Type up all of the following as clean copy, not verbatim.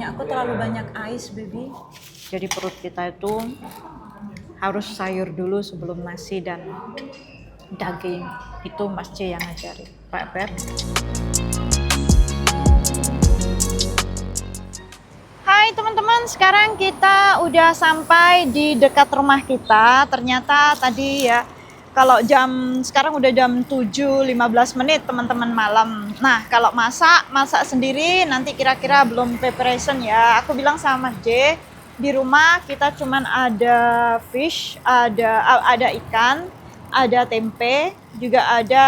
aku terlalu banyak ais, baby. Jadi perut kita itu harus sayur dulu sebelum nasi dan daging. Itu Mas C yang ngajarin. Pak Beb. Hai teman-teman, sekarang kita udah sampai di dekat rumah kita. Ternyata tadi ya, kalau sekarang udah jam 7.15 menit teman-teman malam. Nah, kalau masak sendiri nanti kira-kira belum preparation ya. Aku bilang sama Mas J, di rumah kita cuman ada fish, ada ikan, ada tempe, juga ada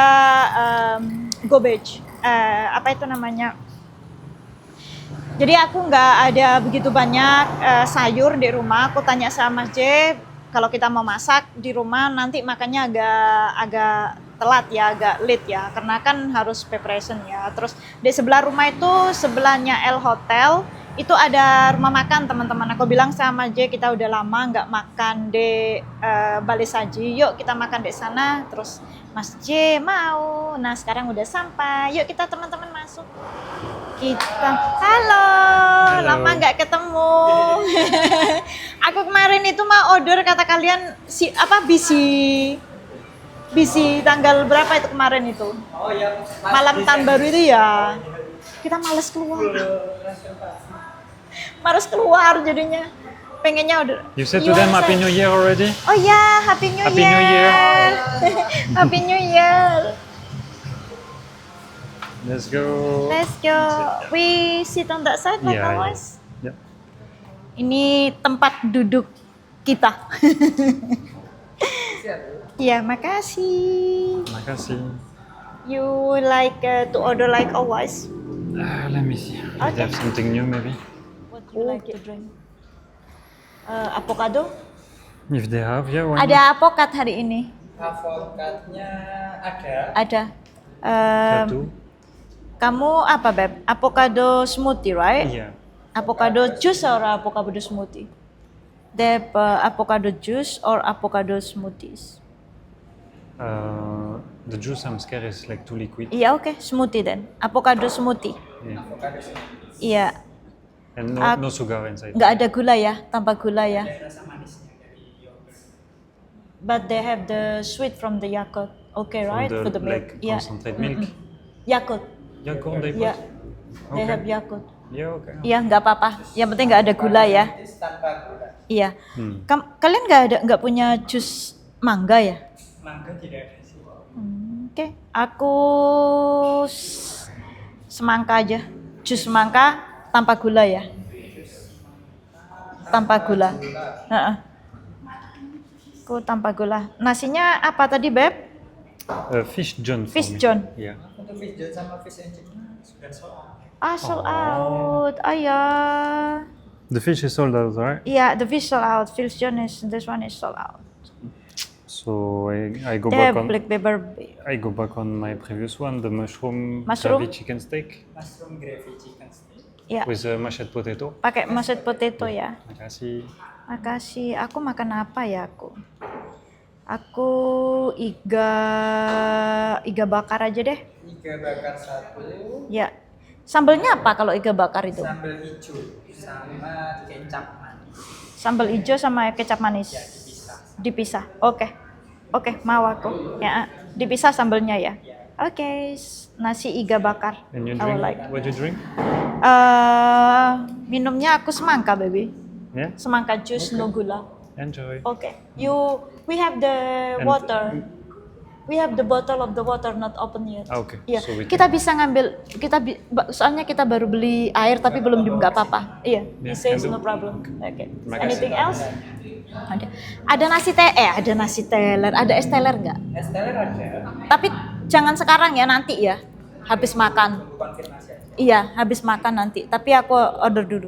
gobage. Apa itu namanya? Jadi aku nggak ada begitu banyak sayur di rumah. Aku tanya sama Mas J, kalau kita mau masak di rumah nanti makannya agak telat ya, agak late ya, karena kan harus preparation ya. Terus di sebelah rumah itu, sebelahnya L Hotel, itu ada rumah makan teman-teman. Aku bilang sama J, kita udah lama nggak makan di Bali Saji, yuk kita makan di sana. Terus Mas J mau. Nah sekarang udah sampai, yuk kita teman-teman masuk. Halo, lama nggak ketemu. Aku kemarin itu mau order, kata kalian busy tanggal berapa itu kemarin itu? Oh ya, malam tahun baru itu ya. Kita males keluar jadinya. Pengennya order. You said to them Happy New Year already? Oh ya, Happy New Happy New Year. Happy New Year. Let's go. We sit on that side like always. Yeah. Ini tempat duduk kita. Ya, makasih. Makasih. You like to order like always? Let me see. I have something new maybe. What you like to drink? Avocado? If they have, yeah. Why not? Ada avokat hari ini. avokatnya ada. Ada. Satu. Kamu apa, Beb? Avocado smoothie, right? Yeah. Avocado juice or avocado smoothie? They have avocado juice or avocado smoothies? The juice I'm scared is like too liquid. Iya, oke. Smoothie then. Avocado smoothie. Yeah. Iya. And no sugar inside. Nggak ada gula ya, tanpa gula ya. Ada rasa manisnya dari yogurt. But they have the sweet from the Yakult. Okay, right? From For the the milk. like concentrate milk. Yakult. Yakult they put? Ya. They Okay. have Yakult. Yeah, okay. Iya, nggak apa-apa. Yang penting nggak ada gula ya. Itu tanpa gula. Iya. Kalian nggak punya jus mangga ya? Mangga tidak ada sih. Oke. Aku semangka aja. Jus semangka tanpa gula ya. Tanpa gula. Heeh. Aku tanpa gula. Nasinya apa tadi, Beb? Fish John. for Fish me. John. Yeah. Untuk fish John sama fish and chips sudah soal. Sold out. Ayah. The fish is sold out, right? Yeah, the fish sold out. Fish John this one is sold out. So I go They back have on. black pepper. I go back on my previous one, the mushroom Mushroom? gravy chicken steak Mushroom gravy chicken steak. Ya, with mashed potato. pakai mashed potato ya. Makasih. Makasih. Aku makan apa ya aku? Aku iga bakar aja deh. Iga bakar satu, Ya. Sambelnya apa kalau iga bakar itu? sambal hijau sama kecap manis. Sambal hijau sama kecap manis. Ya, dipisah. Dipisah. Oke, mau aku. Ya, dipisah sambelnya ya. Oke, nasi iga bakar. And you I would drink? like. What you drink? Minumnya aku semangka, baby. Yeah. Semangka juice no gula. Enjoy. Okay. We have the And- water. We have the bottle of the water not open yet. Okay, Iya. so we Kita bisa ngambil. Soalnya kita baru beli air tapi belum nggak apa-apa. Iya. He Yeah, says can do. no problem. Okay. Makasih. Anything else? Ada nasi teler. Ada es teler nggak? Es teler ada. Tapi jangan sekarang ya, nanti ya. Habis makan. Tunggu konfirmasi aja. Iya, habis makan nanti. Tapi aku order dulu.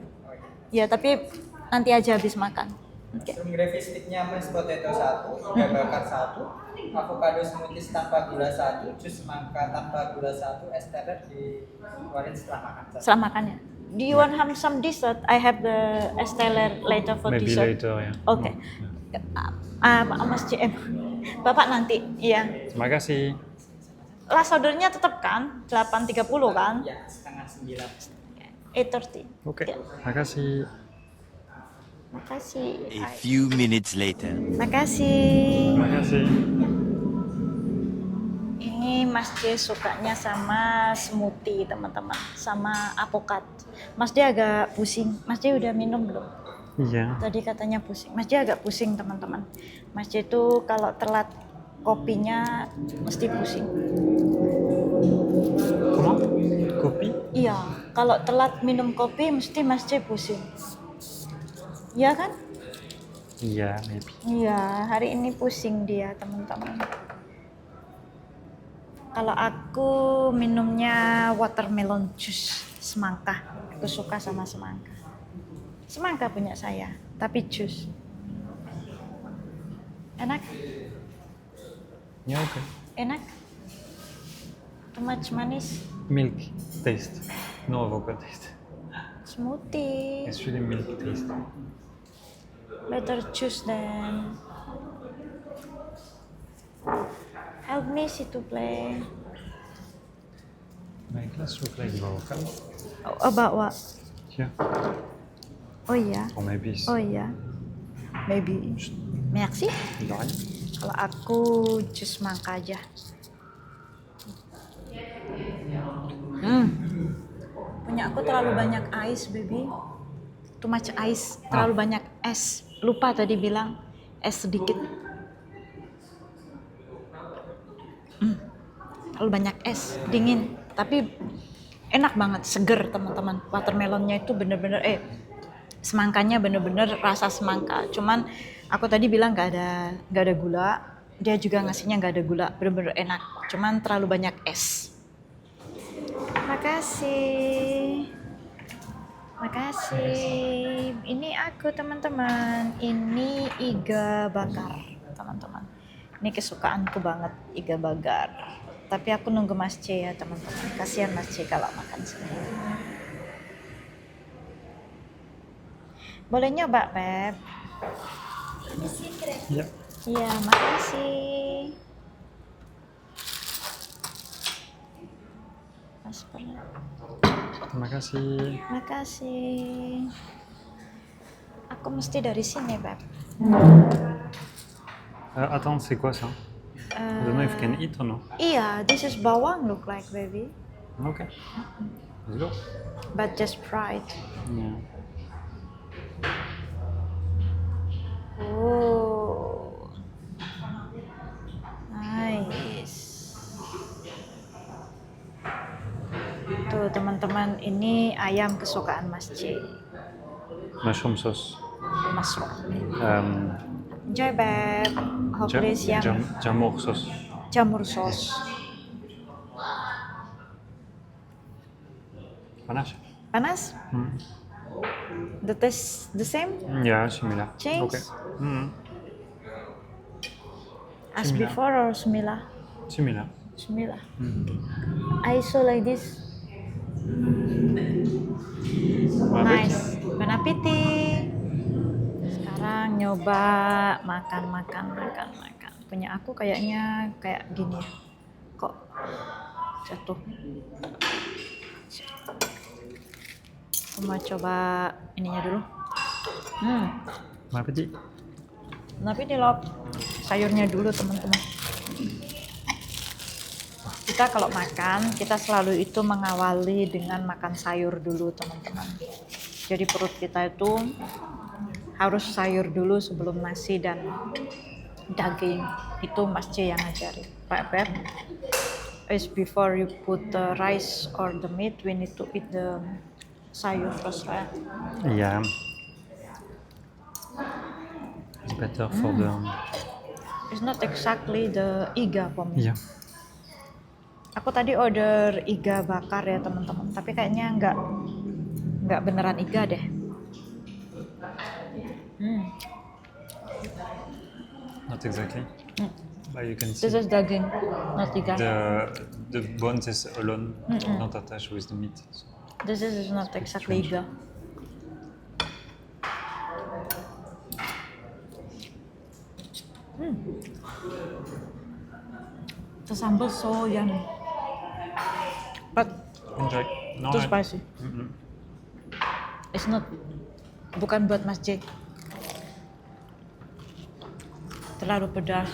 Iya, tapi nanti aja habis makan. Oke. Mushroom gravy sticknya mashed potato satu, iga bakar satu, avocado smoothies tanpa gula satu, jus semangka tanpa gula satu, es teler dikeluarin setelah makan. Setelah makannya. Do you want have some dessert? I have the Esteller later for Maybe dessert. later, yeah. Oke. Mas CM. Bapak nanti, iya. Terima kasih. Last ordernya tetap kan? 8.30 kan? Ya, setengah 9. 8:30. Oke. Ya. Makasih. Makasih. A few minutes later. Makasih. Makasih. Ini Mas J sukanya sama smoothie teman-teman, sama apokat. Mas J agak pusing. Mas J udah minum belum? Iya. Tadi katanya pusing. Mas J agak pusing teman-teman. Mas J itu kalau telat kopinya mesti pusing. Comment? Kopi? Iya, kalau telat minum kopi mesti Mas J pusing. Iya kan? Iya, maybe. Iya, hari ini pusing dia teman-teman. Kalau aku minumnya watermelon juice, semangka. Aku suka sama semangka. Semangka punya saya, tapi jus. Enak? Ya, oke. Enak? Too much manis? Milk taste. No avocado taste. Smoothie. It's really milk taste. Better juice then. Help me see to play. My glass look like avocado. Oh, about what? Here. Oh iya. Or maybe it's... Oh iya. Maybe. Merci. De rien. Kalau aku jus mangga aja. Punya aku terlalu banyak ice, baby. Too much ice. Terlalu banyak es. Lupa tadi bilang es sedikit. Terlalu banyak es, dingin. Tapi enak banget, seger teman-teman. Watermelonnya itu bener-bener, semangkanya bener-bener rasa semangka. Cuman aku tadi bilang nggak ada gula. Dia juga ngasihnya nggak ada gula, bener-bener enak. Cuman terlalu banyak es. Makasih. Makasih. Ini aku teman-teman. Ini iga bakar teman-teman. Ini kesukaanku banget iga bakar. Tapi aku nunggu Mas C ya teman-teman. Kasihan Mas C kalau makan sendiri. Boleh nyoba, Beb? Ya. Iya, makasih. Mas pernah. Terima kasih. Makasih. Aku mesti dari sini, Beb. Attends, c'est quoi ça? I don't know if you can eat or no. Iya, this is bawang look like, baby. Okay. Let's go. But just fried. Yeah. Oh. Nice. Tuh teman-teman, ini ayam kesukaan Mas C. Mushroom sauce. Mushroom. Enjoy, Beb. Hopefully siang. Jamur sauce. Jamur sauce. Panas? Panas? The taste the same Yeah, similar. Change? Okay. as Similar. before or similar? Similar. Similar. I saw like this. Nice. Bon appetit. Sekarang nyoba makan. Punya aku kayaknya kayak gini ya. Kok jatuh. Aku mau coba ininya dulu. Bon appétit. Tapi di lop sayurnya dulu teman-teman. Kita kalau makan, kita selalu itu mengawali dengan makan sayur dulu teman-teman. Jadi perut kita itu harus sayur dulu sebelum nasi dan daging. Itu Mas C yang ngajarin. Pak Beb, is before you put the rice or the meat, we need to eat the sayur first, right? Yeah. It's better for the... It's not exactly the iga for me. Yeah. Aku tadi order iga bakar ya teman-teman, tapi kayaknya nggak beneran iga deh. Not exactly. But you can see This is daging, not iga. the bones is alone, not attached with the meat. So This is not exactly iga. The sambal so yummy, but enjoy. No, too I- spicy. It's not, bukan buat Mas J. Terlalu pedas.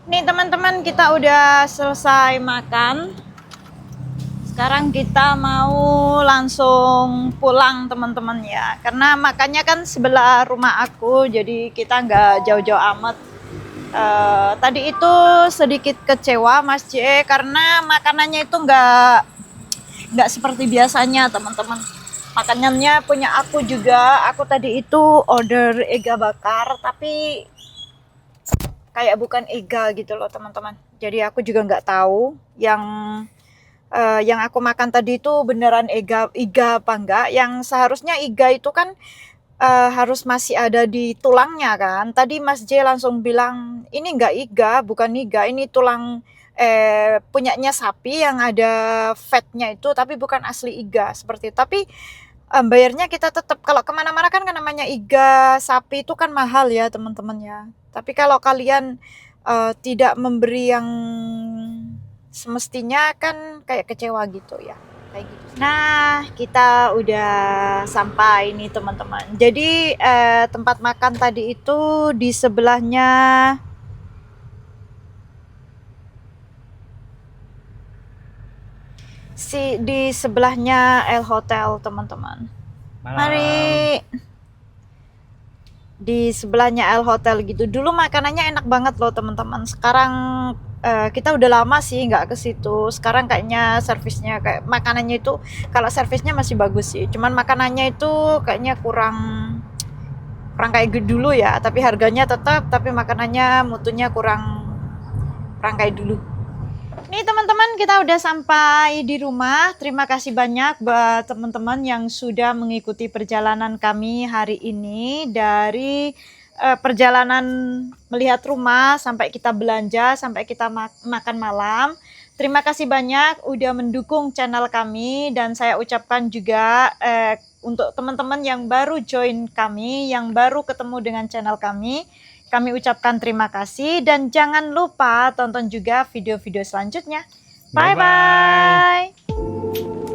Nih teman-teman, kita udah selesai makan. Sekarang kita mau langsung pulang teman-teman ya. Karena makannya kan sebelah rumah aku, jadi kita nggak jauh-jauh amat. Tadi itu sedikit kecewa Mas J karena makanannya itu nggak seperti biasanya teman-teman. Makanannya punya aku juga. Aku tadi itu order iga bakar, tapi kayak bukan iga gitu loh teman-teman. Jadi aku juga nggak tahu yang aku makan tadi itu beneran iga apa enggak. Yang seharusnya iga itu kan harus masih ada di tulangnya kan. Tadi Mas J langsung bilang ini enggak iga, bukan iga, ini tulang punyanya sapi yang ada fatnya itu, tapi bukan asli iga seperti itu. Tapi bayarnya kita tetap, kalau kemana-mana kan namanya iga sapi itu kan mahal ya teman-teman ya. Tapi kalau kalian tidak memberi yang semestinya kan kayak kecewa gitu ya, kayak gitu. Nah, kita udah sampai nih teman-teman. Jadi tempat makan tadi itu di sebelahnya di sebelahnya El Hotel teman-teman. Mari. Di sebelahnya El Hotel gitu. Dulu makanannya enak banget loh teman-teman. Sekarang kita udah lama sih nggak ke situ. Sekarang kayaknya servisnya, kayak makanannya itu, kalau servisnya masih bagus sih. Cuman makanannya itu kayaknya kurang kayak dulu ya. Tapi harganya tetap, tapi makanannya mutunya kurang kayak dulu. Nih teman-teman, kita udah sampai di rumah. Terima kasih banyak buat teman-teman yang sudah mengikuti perjalanan kami hari ini. Dari perjalanan melihat rumah, sampai kita belanja, sampai kita makan malam. Terima kasih banyak udah mendukung channel kami. Dan saya ucapkan juga untuk teman-teman yang baru join kami, yang baru ketemu dengan channel kami ucapkan terima kasih. Dan jangan lupa tonton juga video-video selanjutnya. Bye-bye.